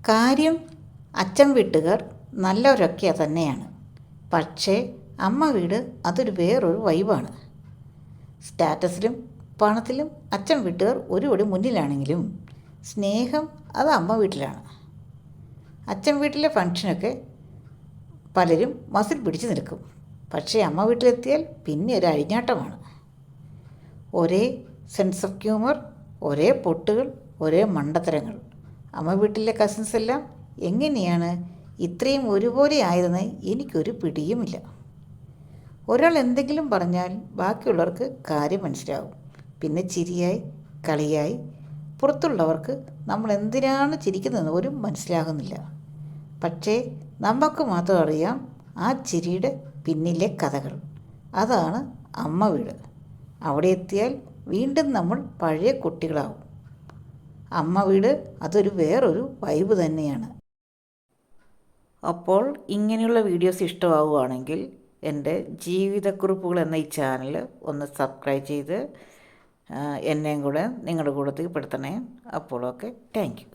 കാര്യം അച്ഛൻ വീട്ടുകാർ നല്ലവരൊക്കെ തന്നെയാണ്. പക്ഷേ അമ്മ വീട് അതൊരു വേറൊരു വൈബാണ്. സ്റ്റാറ്റസിലും പണത്തിലും അച്ഛൻ വീട്ടുകാർ ഒരു പടി മുന്നിലാണെങ്കിലും സ്നേഹം അത് അമ്മ വീട്ടിലാണ്. അച്ഛൻ വീട്ടിലെ ഫങ്ഷനൊക്കെ പലരും മസിൽ പിടിച്ച് നിൽക്കും. പക്ഷേ അമ്മ വീട്ടിലെത്തിയാൽ പിന്നെ ഒരു അഴിഞ്ഞാട്ടമാണ്. ഒരേ സെൻസ് ഓഫ് ഹ്യൂമർ, ഒരേ പൊട്ടുകൾ, ഒരേ മണ്ടത്തരങ്ങൾ. അമ്മ വീട്ടിലെ കസിൻസ് എല്ലാം എങ്ങനെയാണ് ഇത്രയും ഒരുപോലെ ആയതെന്ന് എനിക്കൊരു പിടിയുമില്ല. ഒരാൾ എന്തെങ്കിലും പറഞ്ഞാൽ ബാക്കിയുള്ളവർക്ക് കാര്യം മനസ്സിലാവും. പിന്നെ ചിരിയായി കളിയായി പുറത്തുള്ളവർക്ക് നമ്മൾ എന്തിനാണ് ചിരിക്കുന്നതെന്ന് പോലും മനസ്സിലാകുന്നില്ല. പക്ഷേ നമുക്ക് മാത്രം അറിയാം ആ ചിരിയുടെ പിന്നിലെ കഥകൾ. അതാണ് അമ്മ വീട്. അവിടെ എത്തിയാൽ വീണ്ടും നമ്മൾ പഴയ കുട്ടികളാവും. അമ്മ വീട് അതൊരു വേറൊരു വൈബ് തന്നെയാണ്. അപ്പോൾ ഇങ്ങനെയുള്ള വീഡിയോസ് ഇഷ്ടമാവുകയാണെങ്കിൽ എൻ്റെ ജീവിതക്കുറിപ്പുകൾ എന്ന ഈ ചാനൽ ഒന്ന് സബ്സ്ക്രൈബ് ചെയ്ത് എന്നെയും കൂടെ നിങ്ങളുടെ കൂട്ടത്തിൽ പെടുത്തണേ. അപ്പോൾ ഓക്കെ, താങ്ക് യു.